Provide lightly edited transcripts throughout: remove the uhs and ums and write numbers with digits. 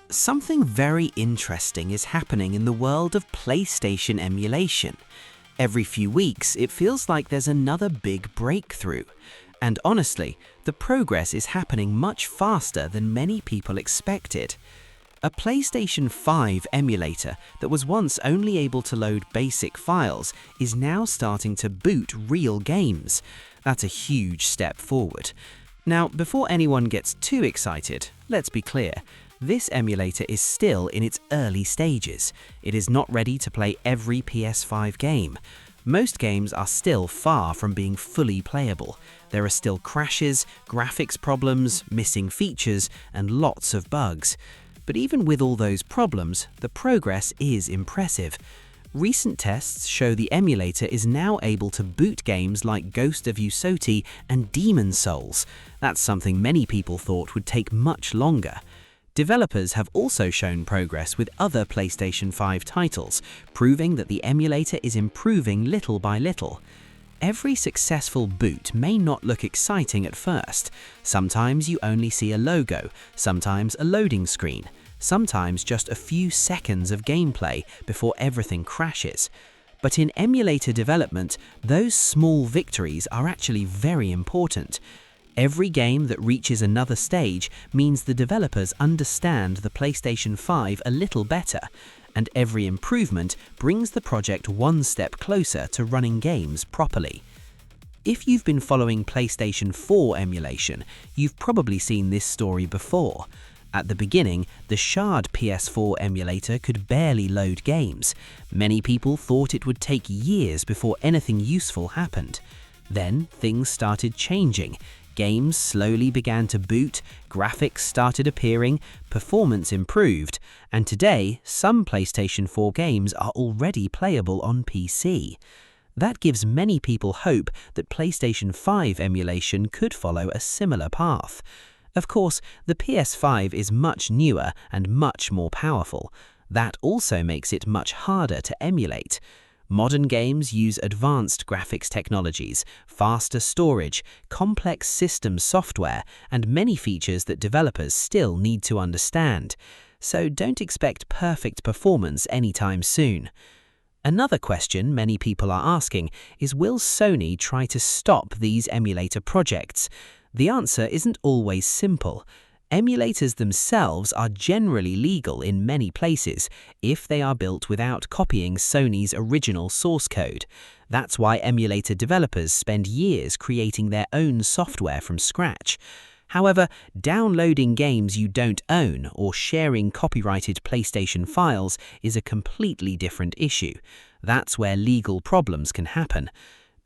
Something very interesting is happening in the world of PlayStation emulation. Every few weeks, it feels like there's another big breakthrough. And honestly, the progress is happening much faster than many people expected. A PlayStation 5 emulator that was once only able to load basic files is now starting to boot real games. That's a huge step forward. Now, before anyone gets too excited, let's be clear. This emulator is still in its early stages. It is not ready to play every PS5 game. Most games are still far from being fully playable. There are still crashes, graphics problems, missing features, and lots of bugs. But even with all those problems, the progress is impressive. Recent tests show the emulator is now able to boot games like Ghost of Yōtei and Demon's Souls. That's something many people thought would take much longer. Developers have also shown progress with other PlayStation 5 titles, proving that the emulator is improving little by little. Every successful boot may not look exciting at first. Sometimes you only see a logo, sometimes a loading screen, sometimes just a few seconds of gameplay before everything crashes. But in emulator development, those small victories are actually very important. Every game that reaches another stage means the developers understand the PlayStation 5 a little better, and every improvement brings the project one step closer to running games properly. If you've been following PlayStation 4 emulation, you've probably seen this story before. At the beginning, the shard PS4 emulator could barely load games. Many people thought it would take years before anything useful happened. Then things started changing. Games slowly began to boot, graphics started appearing, performance improved, and today some PlayStation 4 games are already playable on PC. That gives many people hope that PlayStation 5 emulation could follow a similar path. Of course, the PS5 is much newer and much more powerful. That also makes it much harder to emulate. Modern games use advanced graphics technologies, faster storage, complex system software, and many features that developers still need to understand. So don't expect perfect performance anytime soon. Another question many people are asking is, will Sony try to stop these emulator projects? The answer isn't always simple. Emulators themselves are generally legal in many places if they are built without copying Sony's original source code. That's why emulator developers spend years creating their own software from scratch. However, downloading games you don't own or sharing copyrighted PlayStation files is a completely different issue. That's where legal problems can happen.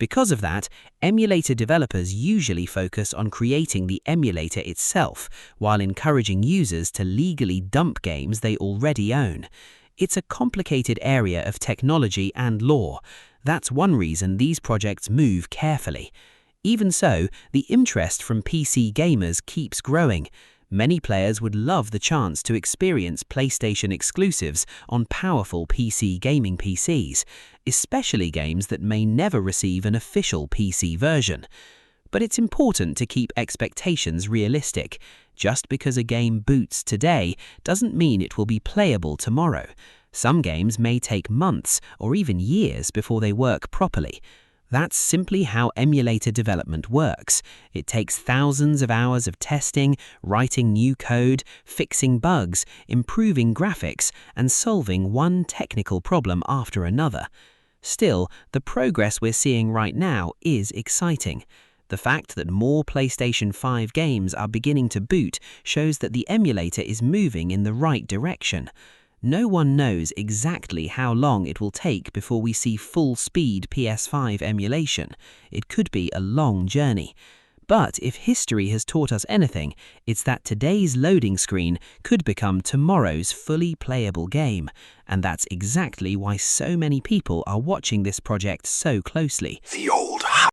Because of that, emulator developers usually focus on creating the emulator itself, while encouraging users to legally dump games they already own. It's a complicated area of technology and law. That's one reason these projects move carefully. Even so, the interest from PC gamers keeps growing. Many players would love the chance to experience PlayStation exclusives on powerful PC gaming PCs, especially games that may never receive an official PC version. But it's important to keep expectations realistic. Just because a game boots today doesn't mean it will be playable tomorrow. Some games may take months or even years before they work properly. That's simply how emulator development works. It takes thousands of hours of testing, writing new code, fixing bugs, improving graphics, and solving one technical problem after another. Still, the progress we're seeing right now is exciting. The fact that more PlayStation 5 games are beginning to boot shows that the emulator is moving in the right direction. No one knows exactly how long it will take before we see full-speed PS5 emulation. It could be a long journey. But if history has taught us anything, it's that today's loading screen could become tomorrow's fully playable game. And that's exactly why so many people are watching this project so closely. The old